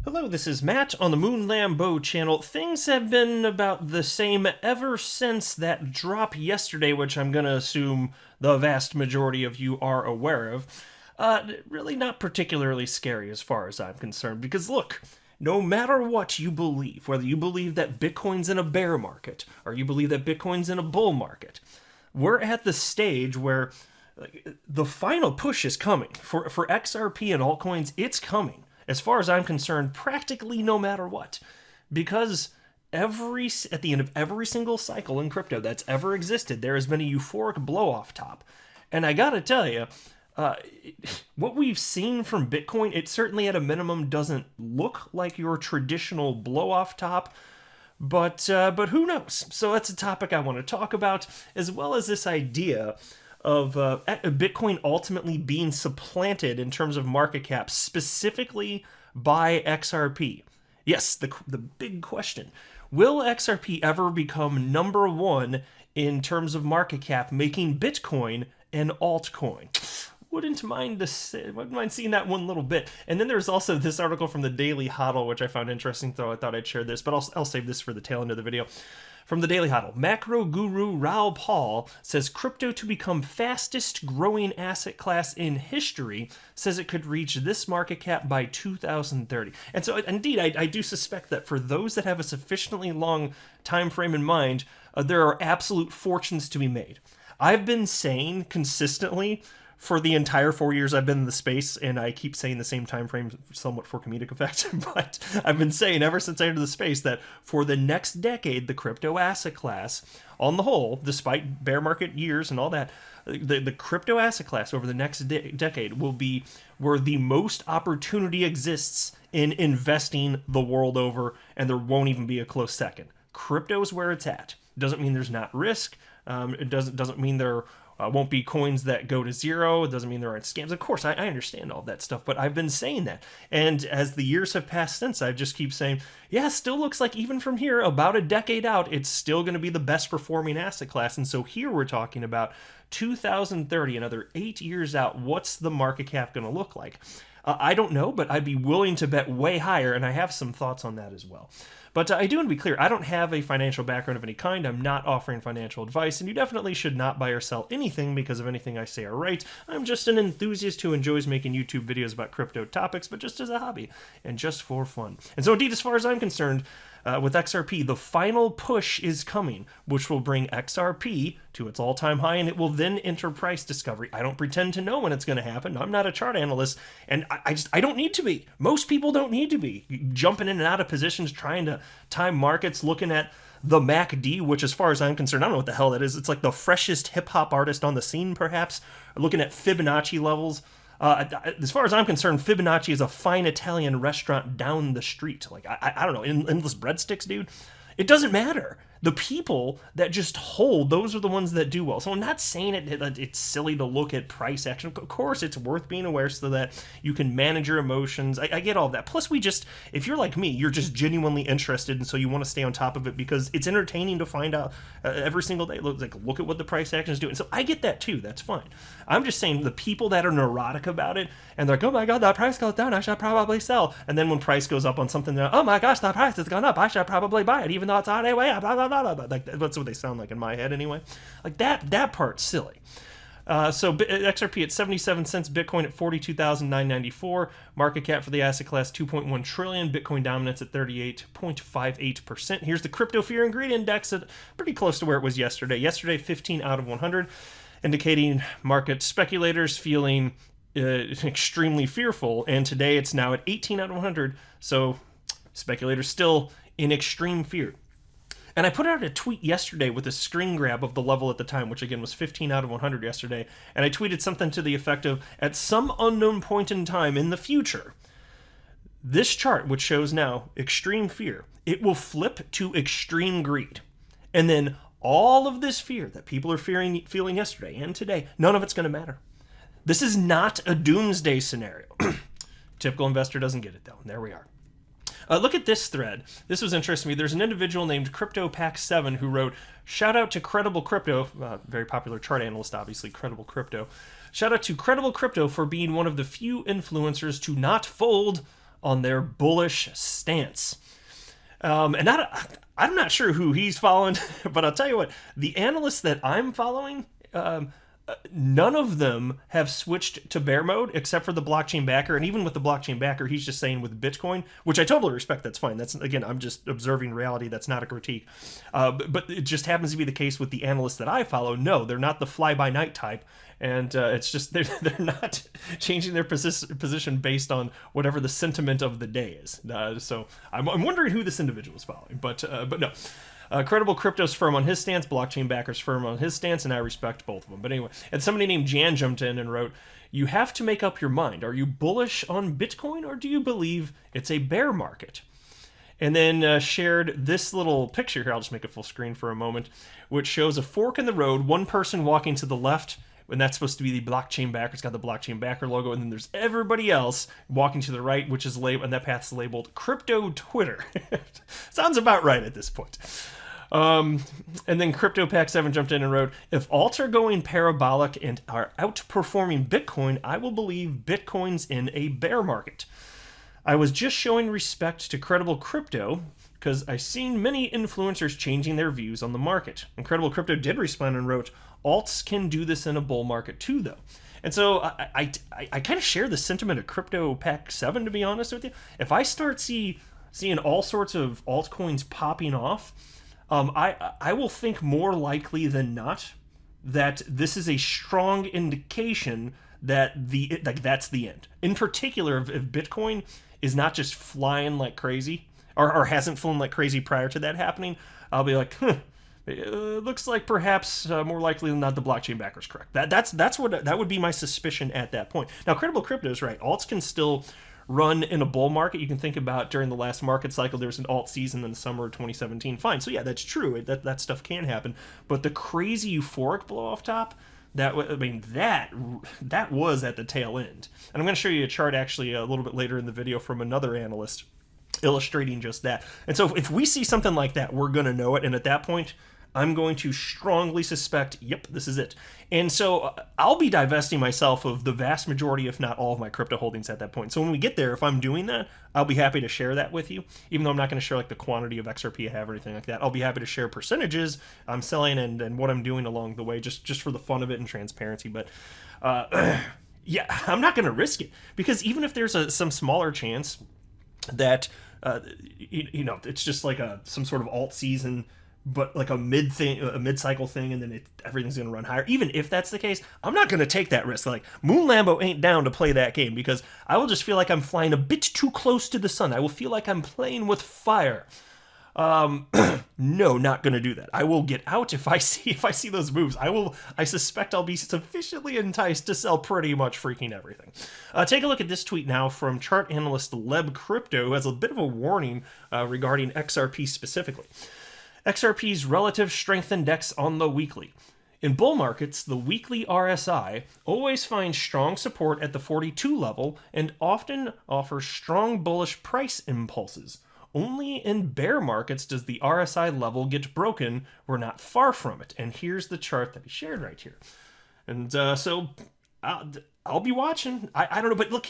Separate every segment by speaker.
Speaker 1: Hello, this is Matt on the Moon Lambeau channel. Things have been about the same ever since that drop yesterday, which I'm going to assume the vast majority of you are aware of. Really not particularly scary as far as I'm concerned, because look, no matter what you believe, whether you believe that Bitcoin's in a bear market, or you believe that Bitcoin's in a bull market, we're at the stage where the final push is coming. For XRP and altcoins, it's coming. As far as I'm concerned, practically no matter what. Because at the end of every single cycle in crypto that's ever existed, there has been a euphoric blow-off top. And I gotta tell you, what we've seen from Bitcoin, it certainly at a minimum doesn't look like your traditional blow-off top. But who knows? So that's a topic I want to talk about, as well as this idea of Bitcoin ultimately being supplanted in terms of market cap, specifically by XRP. Yes, the big question. Will XRP ever become number one in terms of market cap, making Bitcoin an altcoin? Wouldn't mind seeing that one little bit. And then there's also this article from the Daily Hodl, which I found interesting, so I thought I'd share this, but I'll save this for the tail end of the video. From the Daily Hodl, macro guru Raoul Pal says crypto to become fastest growing asset class in history, says it could reach this market cap by 2030. And so indeed, I do suspect that for those that have a sufficiently long time frame in mind, there are absolute fortunes to be made. I've been saying consistently for the entire 4 years I've been in the space, and I keep saying the same time frame somewhat for comedic effect, but I've been saying ever since I entered the space that for the next decade, the crypto asset class, on the whole, despite bear market years and all that, the crypto asset class over the next decade will be where the most opportunity exists in investing the world over, and there won't even be a close second. Crypto is where it's at. Doesn't mean there's not risk. It doesn't mean there won't be coins that go to zero. It doesn't mean there aren't scams. Of course, I understand all that stuff, but I've been saying that. And as the years have passed since, I just keep saying, yeah, still looks like even from here, about a decade out, it's still going to be the best performing asset class. And so here we're talking about 2030, another 8 years out. What's the market cap going to look like? I don't know, but I'd be willing to bet way higher, and I have some thoughts on that as well. But I do want to be clear, I don't have a financial background of any kind. I'm not offering financial advice, and you definitely should not buy or sell anything because of anything I say or write. I'm just an enthusiast who enjoys making YouTube videos about crypto topics, but just as a hobby and just for fun. And so indeed, as far as I'm concerned, with XRP, the final push is coming, which will bring XRP to its all-time high, and it will then enter price discovery. I don't pretend to know when it's going to happen. I'm not a chart analyst, and I don't need to be. Most people don't need to be jumping in and out of positions, trying to time markets, looking at the MACD, which as far as I'm concerned, I don't know what the hell that is. It's like the freshest hip-hop artist on the scene, perhaps. Looking at Fibonacci levels. As far as I'm concerned, Fibonacci is a fine Italian restaurant down the street. Like, I don't know, endless breadsticks, dude. It doesn't matter. The people that just hold, those are the ones that do well. So I'm not saying it's silly to look at price action. Of course, it's worth being aware so that you can manage your emotions. I get all of that. Plus, if you're like me, you're just genuinely interested, and so you want to stay on top of it because it's entertaining to find out every single day. Look at what the price action is doing. So I get that too. That's fine. I'm just saying the people that are neurotic about it, and they're like, oh my God, that price goes down, I should probably sell. And then when price goes up on something, they're like, oh my gosh, that price has gone up, I should probably buy it, even though it's already way up, blah, blah, blah, blah. Like, that's what they sound like in my head anyway. Like, that part's silly. So XRP at 77 cents, Bitcoin at 42,994, market cap for the asset class 2.1 trillion, Bitcoin dominance at 38.58%. Here's the crypto fear and greed index at pretty close to where it was yesterday. Yesterday, 15 out of 100, indicating market speculators feeling extremely fearful, and today it's now at 18 out of 100, so speculators still in extreme fear. And I put out a tweet yesterday with a screen grab of the level at the time, which again was 15 out of 100 yesterday. And I tweeted something to the effect of, at some unknown point in time in the future, this chart, which shows now extreme fear, it will flip to extreme greed. And then all of this fear that people are feeling yesterday and today, none of it's going to matter. This is not a doomsday scenario. Typical investor doesn't get it, though. And there we are. Look at this thread. This was interesting to me. There's an individual named CryptoPack7 who wrote, shout out to Credible Crypto, very popular chart analyst, obviously, Credible Crypto. Shout out to Credible Crypto for being one of the few influencers to not fold on their bullish stance. And I'm not sure who he's following, but I'll tell you what, the analysts that I'm following, none of them have switched to bear mode except for the blockchain backer. And even with the blockchain backer, he's just saying with Bitcoin, which I totally respect. That's fine. That's, again, I'm just observing reality. That's not a critique. But it just happens to be the case with the analysts that I follow. No, they're not the fly-by-night type. And it's just they're not changing their position based on whatever the sentiment of the day is. So I'm wondering who this individual is following. But no. Credible Crypto's firm on his stance, Blockchain Backer's firm on his stance, and I respect both of them. But anyway, and somebody named Jan jumped in and wrote, "You have to make up your mind. Are you bullish on Bitcoin, or do you believe it's a bear market?" And then shared this little picture here. I'll just make it full screen for a moment, which shows a fork in the road, one person walking to the left, and that's supposed to be the blockchain backer. It's got the blockchain backer logo, and then there's everybody else walking to the right, which is labeled, and that path's labeled Crypto Twitter. Sounds about right at this point. And then CryptoPack7 jumped in and wrote, "If alts are going parabolic and are outperforming Bitcoin, I will believe Bitcoin's in a bear market. I was just showing respect to Credible Crypto because I've seen many influencers changing their views on the market." Incredible Crypto did respond and wrote, "Alts can do this in a bull market too, though." And so I kind of share the sentiment of CryptoPack7, to be honest with you. If I start seeing all sorts of altcoins popping off, I will think more likely than not that this is a strong indication that that's the end. In particular, if Bitcoin is not just flying like crazy, or hasn't flown like crazy prior to that happening, I'll be like, it looks like perhaps more likely than not the blockchain backer's correct. That would be my suspicion at that point. Now, Credible Crypto is right. Alts can still run in a bull market. You can think about during the last market cycle, there was an alt season in the summer of 2017. Fine. So yeah, that's true. That stuff can happen. But the crazy euphoric blow off top, that was at the tail end. And I'm going to show you a chart actually a little bit later in the video from another analyst illustrating just that. And so if we see something like that, we're going to know it. And at that point, I'm going to strongly suspect, yep, this is it. And so I'll be divesting myself of the vast majority, if not all, of my crypto holdings at that point. So when we get there, if I'm doing that, I'll be happy to share that with you, even though I'm not going to share like the quantity of XRP I have or anything like that. I'll be happy to share percentages I'm selling and what I'm doing along the way, just for the fun of it and transparency. But yeah, I'm not going to risk it, because even if there's some smaller chance that it's just like some sort of alt season, but like a mid-cycle thing, and then everything's going to run higher. Even if that's the case, I'm not going to take that risk. Like, Moon Lambo ain't down to play that game, because I will just feel like I'm flying a bit too close to the sun. I will feel like I'm playing with fire. No, not going to do that. I will get out if I see those moves. I suspect I'll be sufficiently enticed to sell pretty much freaking everything. Take a look at this tweet now from chart analyst Leb Crypto, who has a bit of a warning regarding XRP specifically. XRP's relative strength index on the weekly. In bull markets, the weekly RSI always finds strong support at the 42 level and often offers strong bullish price impulses. Only in bear markets does the RSI level get broken. We're not far from it. And here's the chart that he shared right here. And so I'll be watching. I don't know, but look,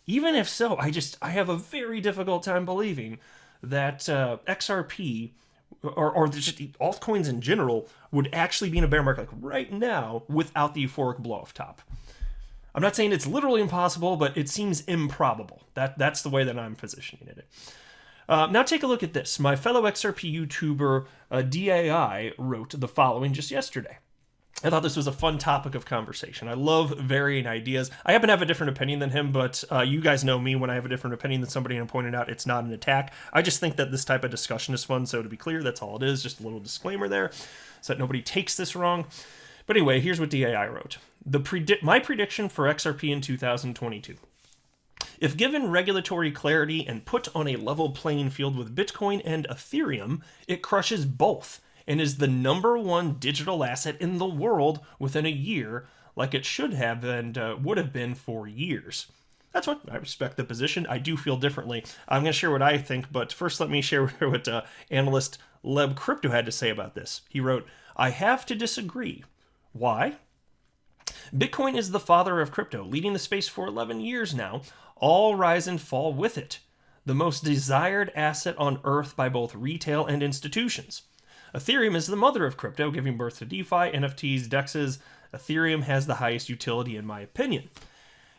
Speaker 1: even if so, I have a very difficult time believing that XRP or just altcoins in general would actually be in a bear market like right now without the euphoric blow-off top. I'm not saying it's literally impossible, but it seems improbable. That's the way that I'm positioning it. Now take a look at this. My fellow XRP YouTuber DAI wrote the following just yesterday. I thought this was a fun topic of conversation. I love varying ideas. I happen to have a different opinion than him, but you guys know me. When I have a different opinion than somebody and I'm pointing out, it's not an attack. I just think that this type of discussion is fun, so to be clear, that's all it is. Just a little disclaimer there so that nobody takes this wrong. But anyway, here's what DAI wrote. My prediction for XRP in 2022. If given regulatory clarity and put on a level playing field with Bitcoin and Ethereum, it crushes both and is the #1 digital asset in the world within a year, like it should have and would have been for years. That's what I respect the position. I do feel differently. I'm going to share what I think, but first let me share what analyst Leb Crypto had to say about this. He wrote, "I have to disagree. Why? Bitcoin is the father of crypto, leading the space for 11 years now. all rise and fall with it. The most desired asset on Earth by both retail and institutions. Ethereum is the mother of crypto, giving birth to DeFi, NFTs, DEXs. Ethereum has the highest utility in my opinion.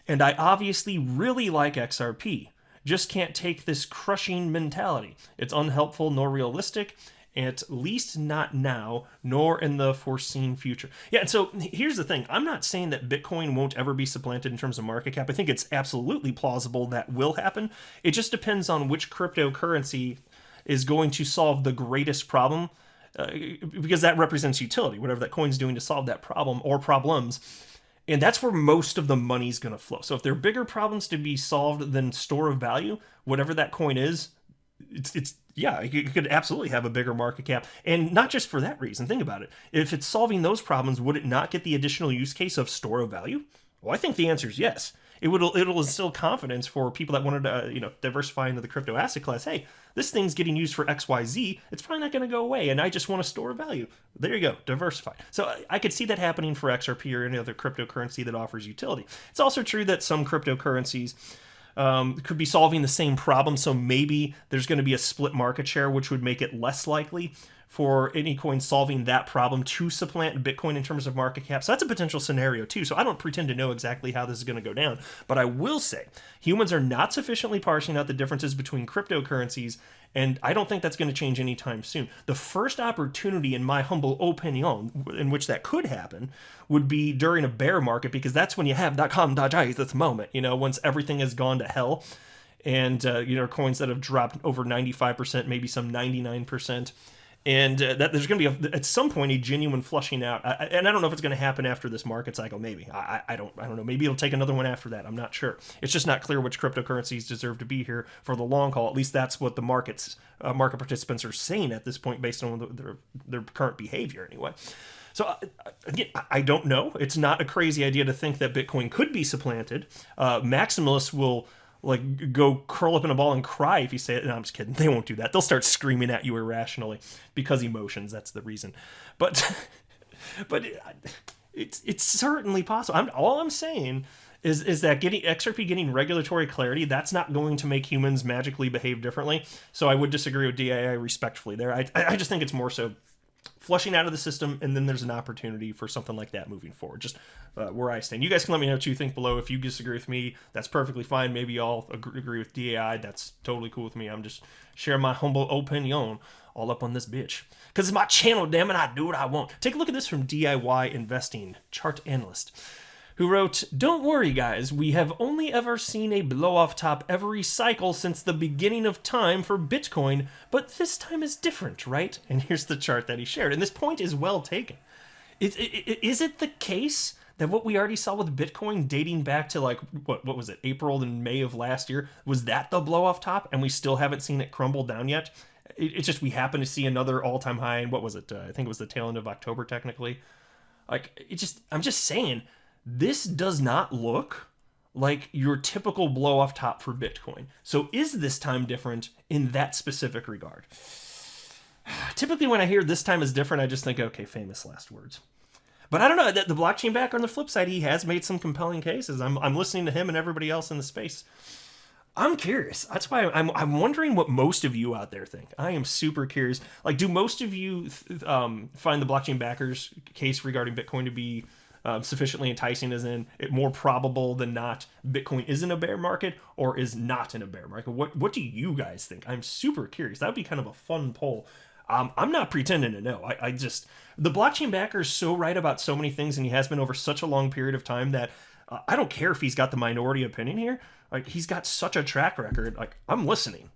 Speaker 1: And I obviously really like XRP. Just can't take this crushing mentality. It's unhelpful nor realistic, at least not now, nor in the foreseen future. Yeah, and so here's the thing. I'm not saying that Bitcoin won't ever be supplanted in terms of market cap. I think it's absolutely plausible that will happen. It just depends on which cryptocurrency is going to solve the greatest problem, because that represents utility, whatever that coin's doing to solve that problem or problems. And that's where most of the money's going to flow. So if there are bigger problems to be solved than store of value, whatever that coin is, yeah, you could absolutely have a bigger market cap. And not just for that reason. Think about it. If it's solving those problems, would it not get the additional use case of store of value? Well, I think the answer is yes. It'll instill confidence for people that wanted to, diversify into the crypto asset class. Hey, this thing's getting used for XYZ. It's probably not going to go away, and I just want to store value. There you go, diversify. So I could see that happening for XRP or any other cryptocurrency that offers utility. It's also true that some cryptocurrencies could be solving the same problem, so maybe there's going to be a split market share, which would make it less likely for any coin solving that problem to supplant Bitcoin in terms of market cap. So that's a potential scenario too. So I don't pretend to know exactly how this is going to go down, but I will say humans are not sufficiently parsing out the differences between cryptocurrencies, and I don't think that's going to change anytime soon. The first opportunity, in my humble opinion, in which that could happen would be during a bear market, because that's when you have .com.js, that's the moment, once everything has gone to hell, and coins that have dropped over 95%, maybe some 99%. And that there's going to be at some point a genuine flushing out, and I don't know if it's going to happen after this market cycle. Maybe I don't know. Maybe it'll take another one after that. I'm not sure. It's just not clear which cryptocurrencies deserve to be here for the long haul. At least that's what the market participants are saying at this point, based on their current behavior, anyway. So again, I don't know. It's not a crazy idea to think that Bitcoin could be supplanted. Maximalists will go curl up in a ball and cry if you say it. No, I'm just kidding. They won't do that. They'll start screaming at you irrationally because emotions. That's the reason. But it's certainly possible. All I'm saying is that XRP getting regulatory clarity, that's not going to make humans magically behave differently. So I would disagree with DII respectfully there. I just think it's more so flushing out of the system, and then there's an opportunity for something like that moving forward. Just where I stand. You guys can let me know what you think below. If you disagree with me, that's perfectly fine. Maybe y'all agree with DAI. That's totally cool with me. I'm just sharing my humble opinion all up on this bitch. Because it's my channel, damn it, I do what I want. Take a look at this from DIY Investing, chart analyst, who wrote, "Don't worry, guys. We have only ever seen a blow-off top every cycle since the beginning of time for Bitcoin, but this time is different, right?" And here's the chart that he shared. And this point is well taken. Is it the case that what we already saw with Bitcoin dating back to what was it, April and May of last year, was that the blow-off top, and we still haven't seen it crumble down yet? It's just we happen to see another all-time high, and what was it? I think it was the tail end of October, technically. I'm just saying, this does not look like your typical blow-off top for Bitcoin. So is this time different in that specific regard? Typically when I hear this time is different, I just think, okay, famous last words. But I don't know, the blockchain backer on the flip side, he has made some compelling cases. I'm listening to him and everybody else in the space. I'm curious. That's why I'm wondering what most of you out there think. I am super curious. Do most of you find the blockchain backers case regarding Bitcoin to be sufficiently enticing, as in it more probable than not Bitcoin is in a bear market or is not in a bear market? What do you guys think? I'm super curious. That would be kind of a fun poll. I'm not pretending to know. I just, the blockchain backer is so right about so many things, and he has been over such a long period of time, that I don't care if he's got the minority opinion here. He's got such a track record. I'm listening,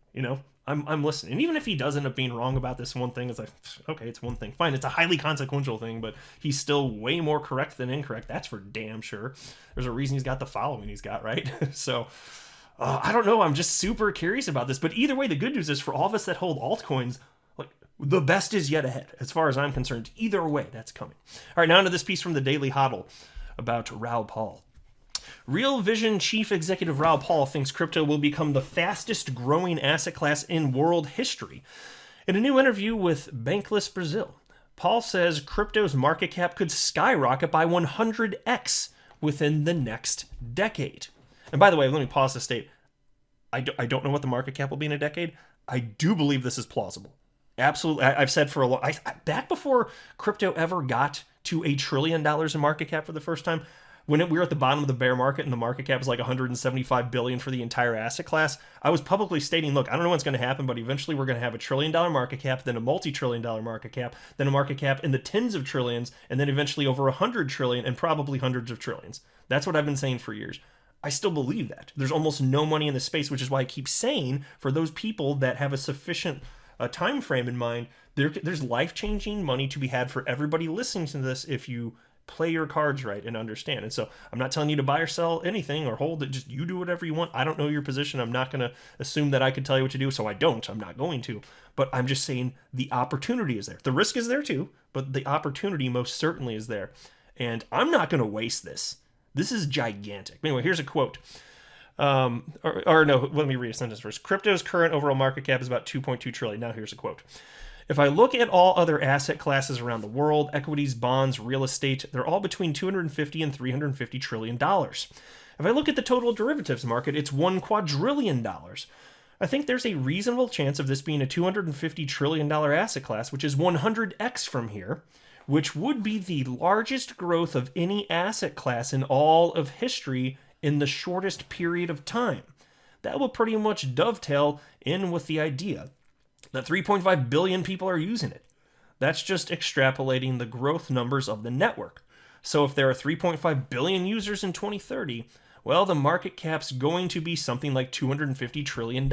Speaker 1: I'm listening. And even if he does end up being wrong about this one thing, it's okay, it's one thing. Fine, it's a highly consequential thing, but he's still way more correct than incorrect. That's for damn sure. There's a reason he's got the following he's got, right? So, I don't know. I'm just super curious about this. But either way, the good news is for all of us that hold altcoins, the best is yet ahead, as far as I'm concerned. Either way, that's coming. All right, now into this piece from the Daily Hodl about Raoul Pal. Real Vision Chief Executive Raoul Pal thinks crypto will become the fastest growing asset class in world history. In a new interview with Bankless Brazil, Paul says crypto's market cap could skyrocket by 100x within the next decade. And by the way, let me pause to state, I don't know what the market cap will be in a decade. I do believe this is plausible. Absolutely. I've said for a long, back before crypto ever got to $1 trillion in market cap for the first time, when we were at the bottom of the bear market and the market cap was like 175 billion for the entire asset class, I was publicly stating, look, I don't know what's going to happen, but eventually we're going to have $1 trillion market cap, then a multi-trillion-dollar market cap, then a market cap in the tens of trillions, and then eventually over 100 trillion and probably hundreds of trillions. That's what I've been saying for years. I still believe that. There's almost no money in the space, which is why I keep saying for those people that have a sufficient time frame in mind, there's life-changing money to be had for everybody listening to this if you play your cards right and understand. And so I'm not telling you to buy or sell anything or hold it. Just you do whatever you want. I don't know your position. I'm not going to assume that I could tell you what to do, so I don't. I'm not going to. But I'm just saying the opportunity is there. The risk is there too, but the opportunity most certainly is there. And I'm not going to waste this. This is gigantic. Anyway, here's a quote. No, let me read a sentence first. Crypto's current overall market cap is about 2.2 trillion. Now here's a quote. If I look at all other asset classes around the world, equities, bonds, real estate, they're all between 250 and 350 trillion dollars. If I look at the total derivatives market, it's $1 quadrillion. I think there's a reasonable chance of this being a $250 trillion asset class, which is 100x from here, which would be the largest growth of any asset class in all of history in the shortest period of time. That will pretty much dovetail in with the idea that 3.5 billion people are using it. That's just extrapolating the growth numbers of the network. So if there are 3.5 billion users in 2030, well, the market cap's going to be something like $250 trillion.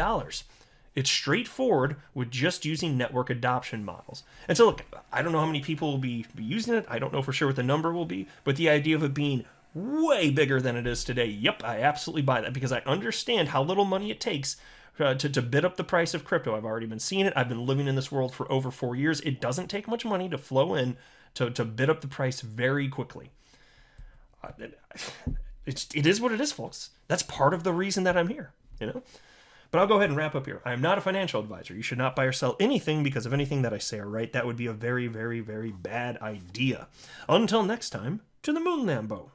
Speaker 1: It's straightforward with just using network adoption models. And so look, I don't know how many people will be using it. I don't know for sure what the number will be, but the idea of it being way bigger than it is today, yep, I absolutely buy that because I understand how little money it takes to bid up the price of crypto. I've already been seeing it. I've been living in this world for over 4 years. It doesn't take much money to flow in to bid up the price very quickly. It is what it is, folks. That's part of the reason that I'm here, But I'll go ahead and wrap up here. I am not a financial advisor. You should not buy or sell anything because of anything that I say or write. That would be a very, very, very bad idea. Until next time, to the moon, Lambo.